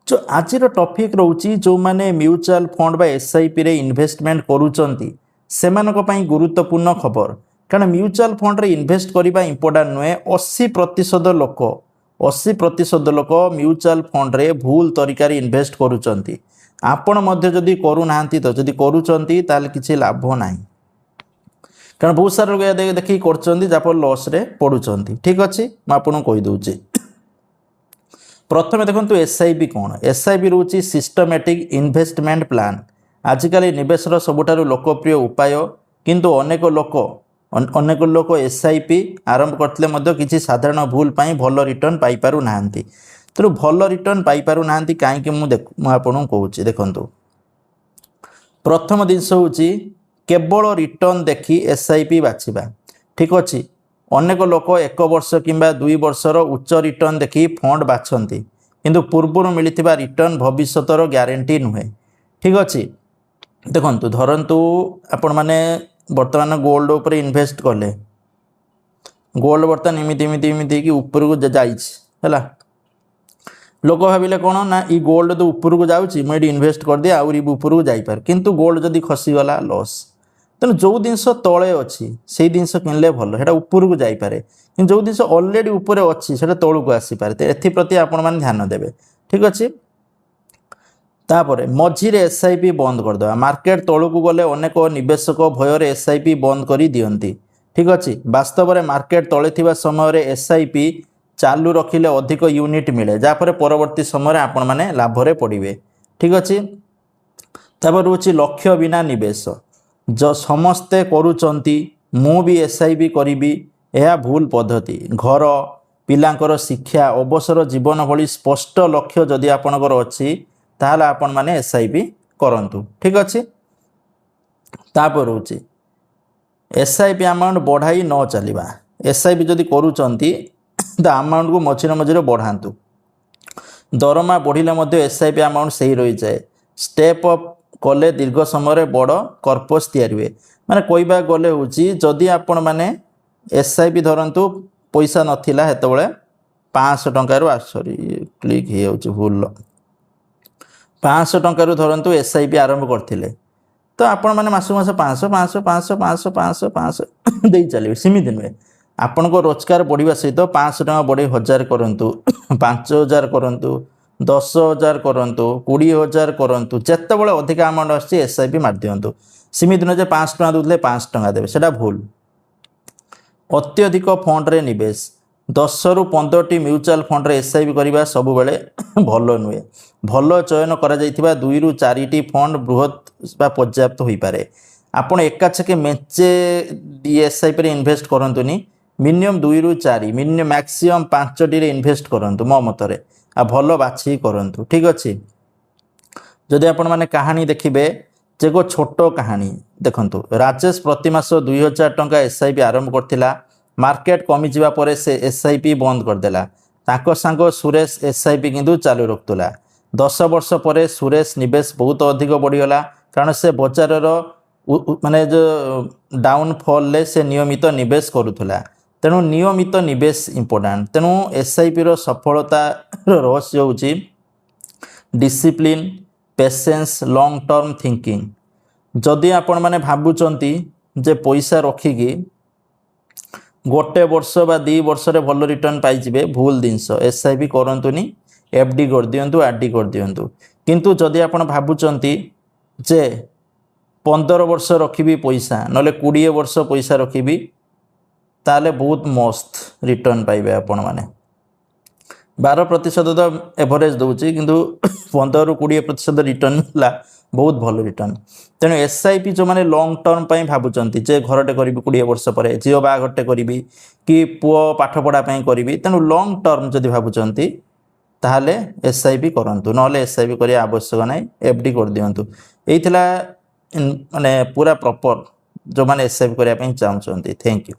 जो आज टॉपिक रोची जो माने म्यूचुअल फंड बा एसआईपी रे इन्वेस्टमेंट करूचंती सेमानक पई गुरुत्वपूर्ण खबर कारण म्यूचुअल फंड रे इन्वेस्ट करबा इंपोर्टेंट नुहे 80% लोक 80% लोक म्यूचुअल फंड रे भूल तरीका रे इन्वेस्ट करूचंती आपण मध्य जदि करू नाहंती तो जदि करूचंती ताले किछि लाभ नाही कारण बहुत सारा लोग देखि करचंती जापर लॉस रे पडुचंती ठीक अछि म आपन कहि दउची प्रथम देखो एसआईपी कौन एसआईपी रोची सिस्टमेटिक इन्वेस्टमेंट प्लान आजिकल निवेशर सबुठारु लोकप्रिय उपाय किंतु अनेक लोक एसआईपी आरंभ करथिले मध्य किछि साधारण भूल पाई भल रिटर्न पाई पारु नाहंती तेणु भल रिटर्न पाई पारु नाहंती काहे कि मु आपन कहूची देखंतु प्रथम दिनस होची केवल रिटर्न देखी एसआईपी बाछिबा ठीक अछि अनेक लोक 1 वर्ष किंबा 2 वर्षर उच्च रिटर्न देखी फंड बाछंती किंतु पूर्वर मिलिथिबा रिटर्न भविष्यतर ग्यारंटी नुहे ठीक अछि देखंतु धरंतु आपण माने वर्तमान गोल्ड ऊपर इन्वेस्ट करले गोल्ड वर्तमान इमिति कि ऊपर को जाइछ हला लोक भाबिले कोन ना ई गोल्ड तो ऊपर को जाउची मैं इन्वेस्ट कर दे आउरी ऊपर को जाई पार किंतु गोल्ड जदी खसी गला लॉस तेणु जो जिनस तले अच्छी से जिनस किनले भल है ऊपर को जापे कि जो जिनस अलरेडी ऊपर अच्छी से तौक को आसीपे एप्रति आपण मैंने ध्यान देवे ठीक अच्छे तापर मझीरे एसआईपी बंद करदे मार्केट तौक को गले अनेक निवेशक भयर एसआईपी बंद कर दियंती ठीक अच्छे वास्तव में मार्केट तले थिबा समय एसआईपी चालू रखिले अधिक यूनिट मिले जहाँपर परवर्ती समय आपण मैंने लाभरे पड़े ठीक अच्छे तापर रोची लक्ष्य बिना निवेश जो समस्ते करूचंती मु भी एसआईपी करी यह भूल पद्धति घर पिलांकर शिक्षा अवसर जीवन भली स्पष्ट लक्ष्य जदि आपणकर अच्छी ताहले आपण माने एसआईपी करंतु ठीक अच्छे तापर होची एसआईपी अमाउंट बढ़ाई न चलिबा एसआईपी जदि करूचंती तो अमाउंट को मझिरे मझिरे बढ़ांतु दरमा बढ़िले मध्य एसआईपी अमाउंट सही रही जाए स्टेप अप कले दीर्घ समय बड़ कर्पस तैयारी हुए माने कहवा गले हूँ जदि आपण मैंने एसआईपी धरतु पैसा नाला हेतु 500 टंकार सॉरी क्लिक हो भूल 500 टंकार धरतु एसआईपी आरंभ करते तो आपण मैंने मासक मास 500 500 500 500 500 500 दे चलिए सीमित नुहे आपण को रोजगार बढ़िया सहित 500 टका बढ़े 1000 करंतु 5000 करंतु 10,000 करंतु 20,000 करंतु जिते बड़े अधिक अमाउंट आसी एसआईपी मार दिंतु सीमित नुहे 5 टका दूसरे 5 टका देवे सेटा भूल अत्यधिक फंड रे निवेश 10 रु 15 टी म्यूचुअल फंड रे एसआईपी करबा सब बेले भल नुहे भल चयन करा जाइथिबा 2 रु 4 टी फंड बृहत बा पर्याप्त होई पारे आपण एकाछके मेचे एसआईपी रे इन्वेस्ट करंतुनी मिनिमम 2 रु 4 मिनिमम मैक्सिमम 5 टी रे इन्वेस्ट करंतु मो मतरे आ भल बाछी करंतु ठीक अच्छे जदि आपण माने कहानी देखिबे जे को छोट कहानी देखंतु राजेश प्रति मास 2000 टंका एसआईपी आरंभ करथिला मार्केट कमी जिबा परे से एसआईपी बंद कर देला ताको संग सुरेश एसआईपी किंतु चालू रखतुला 10 वर्ष परे सुरेश निवेश बहुत अधिक बढ़ी गला कारण से बाजार रो माने जो डाउनफॉल ले से नियमित निवेश करूथुला तेणु नियमित निवेश इंपोर्टेंट तेणु एसआईपी रो सफलता रहस्य होची discipline patience long term thinking जदि आपण माने भाबुचंती जे पैसा रखिकी गोटे वर्ष बा 2 वर्ष रे भल रिटर्न पाई जिवे भूल जिनस एसआईपी करंतुनी एफडी कर दियंतु आरडी कर दियंतु किंतु जदि आपण भाबुचंती जे 15 वर्ष रखिबी पैसा नले 20 वर्ष पैसा रखिबी ताले बहुत मस्त रिटर्न पाइबे आपण माने 12% तो एवरेज दूची किंतु 15 रु 20% रिटर्न मिला बहुत भल रिटर्न तेणु एसआईपी जो माने लॉन्ग टर्म पाई भाबुचंती जे घरटे करी 20 वर्ष परे जियो बाघरटे करी कि पुओ पाठ पढ़ा पाई करी तेणु लॉन्ग टर्म जदि भाबुचंती ताहले एसआईपी करंतु नले एसआईपी करिया आवश्यक नाही एफडी कर दियंतु एइथिला माने पूरा प्रॉपर जो माने एसआईपी करिया पाई चाहउचंती थैंक यू।